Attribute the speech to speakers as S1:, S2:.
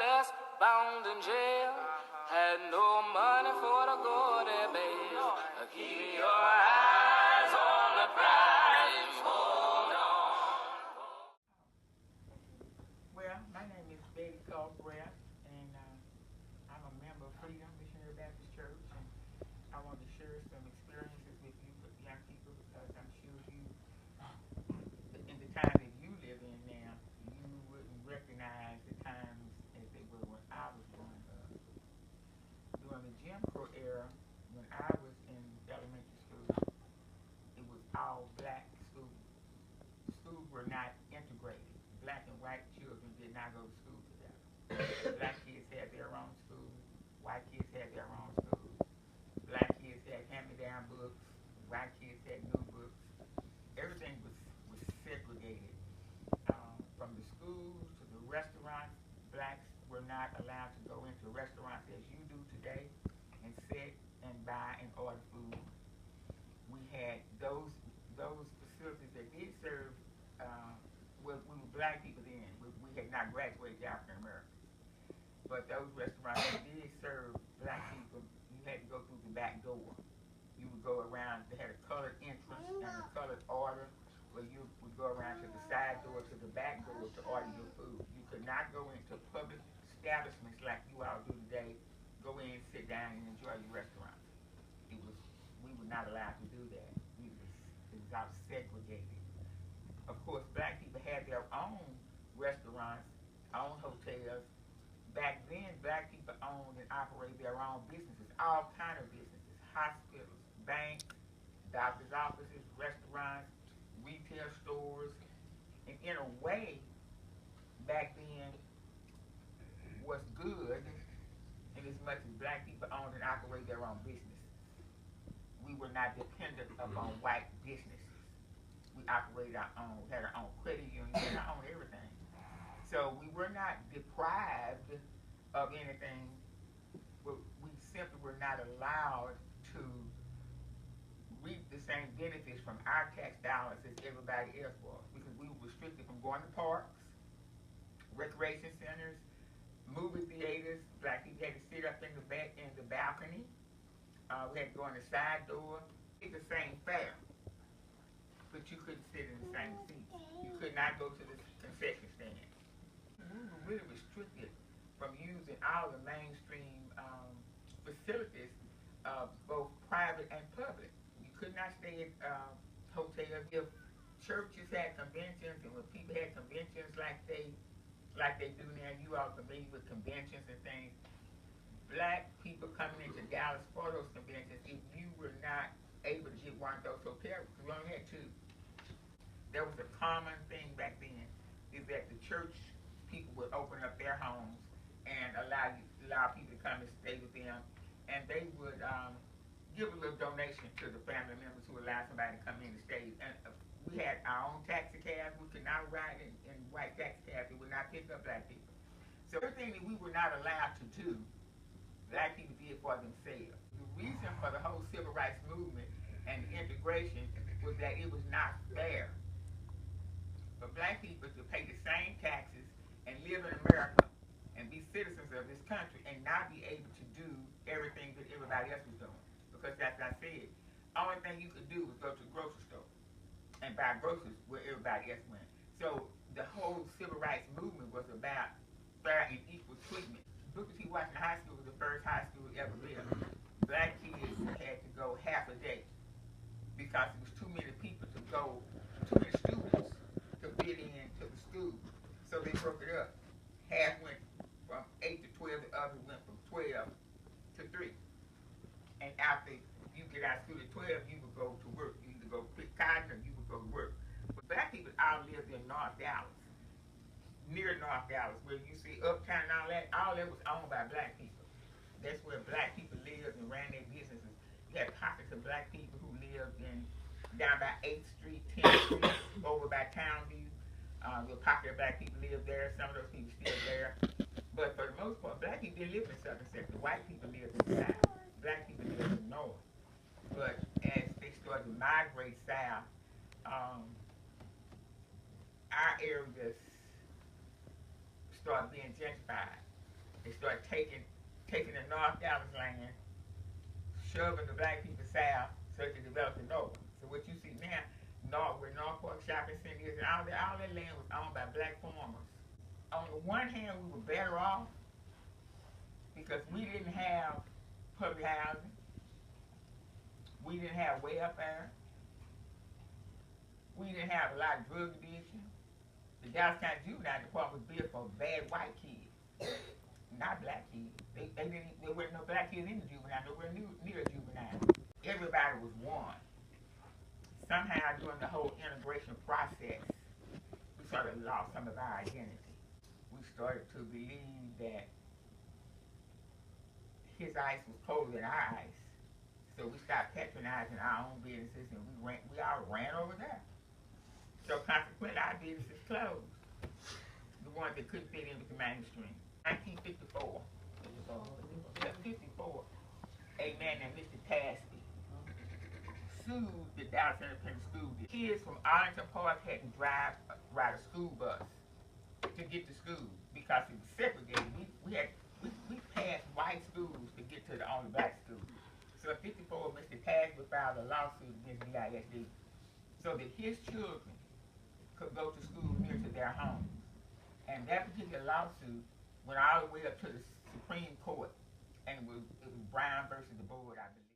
S1: homeless, bound in jail. Had no money for to go to bail. Keep your eyes on the prize. Hold on.
S2: Well, my name is Betty Caldwell, and I'm a member of Freedom Missionary Baptist Church, and I want to share some experiences with you, with young people, because I'm sure you, in the time that you live in now, you wouldn't recognize the times as they were when I was growing up. During the Jim Crow era, when I was in elementary school, it was all black schools. Schools were not integrated. Black and white children did not go to school together. Black kids had their own schools. White kids had their own schools. Black kids had hand-me-down books. White kids had new books. Everything was segregated. From the schools to the restaurants, blacks were not allowed to go into restaurants as you do today and sit and buy and order food. We had those facilities that did serve. We were black people then. We had not graduated to African Americans. But those restaurants that did serve black people, you had to go through the back door. You would go around, they had a colored entrance and a colored order, where you would go around to the side door, to the back door to order your food. You could not go into public establishments like you all do today, go in, sit down, and enjoy your restaurant. We were not allowed to do that. It was all segregated. Of course, black people had their own restaurants, own hotels. Back then, black people owned and operated their own businesses, all kind of businesses, hospitals, banks, doctor's offices, restaurants, retail stores. And in a way, back then was good in as much as black people owned and operated their own businesses. We were not dependent upon white businesses. We operated our own, we had our own credit union, we had our own everything. So we were not deprived of anything, but we simply were not allowed to reap the same benefits from our tax dollars as everybody else was, because we were restricted from going to parks, recreation centers, movie theaters. Black people had to sit up in the balcony. We had to go in the side door. It's the same fare, but you couldn't sit in the same seats. You could not go to the concession stand. We were really restricted from using all the mainstream facilities, both private and public. You could not stay at hotels. If churches had conventions, and when people had conventions like they do now, you all familiar with conventions and things. Black people coming into Dallas for those conventions, if you were not able to get one of those hotels, because we only had two. That was a common thing back then, is that the church people would open up their homes and allow people to come and stay with them, and they would give a little donation to the family members who allowed somebody to come in and stay. And we had our own taxi cabs. We could not ride in white taxi cabs. They would not pick up black people. So everything that we were not allowed to do, black people did for themselves. The reason for the whole civil rights movement and the integration was that it was not fair for black people to pay the same taxes and live in America and be citizens of this country and not be able to do everything that everybody else was doing. Because as I said, only thing you could do was go to the grocery store and buy groceries where everybody else went. So the whole civil rights movement was about fair and equal treatment. Booker T. Washington High School was the first high school ever built. Black kids had to go half a day because it was too many people to go, too many students to fit into the school. So they broke it up. Half went from 8 to 12, the other went from 12 to 3. And after you get out of school at 12, you would go to work. You either go pick cotton or you would go to work. But black people all lived in North Dallas, near North Dallas, where you see Uptown and all that was owned by black people. That's where black people lived and ran their businesses. You had pockets of black people who lived down by 8th Street, 10th Street, over by Townview. The pocket of black people lived there. Some of those people still there. But for the most part, black people didn't live in the southern sector. White people lived in the south. Black people lived in the north. But as they started to migrate south, our areas started being gentrified. They started taking the North Dallas land, shoving the black people south so they could develop the North. So what you see now, where Northport Shopping Center is, and all that land was owned by black farmers. On the one hand, we were better off because we didn't have public housing, we didn't have welfare, we didn't have a lot of drug addiction. The Dallas County Juvenile Department was built for bad white kids, not black kids. There weren't no black kids in the juvenile, nowhere near a juvenile. Everybody was one. Somehow during the whole integration process, we sort of lost some of our identity. We started to believe that his ice was colder than our ice. So we stopped patronizing our own businesses and we all ran over there. So consequently our businesses closed. The ones that couldn't fit in with the mainstream. 1954, a man named Mr. Tasby sued the Dallas Independent School District. Kids from Arlington Park had to ride a school bus to get to school because it was segregated. We passed white schools to get to the only black school. So in 54, Mr. Tasby filed a lawsuit against the ISD so that his children could go to school near to their homes. And that particular lawsuit went all the way up to the Supreme Court, and it was Brown versus the board, I believe.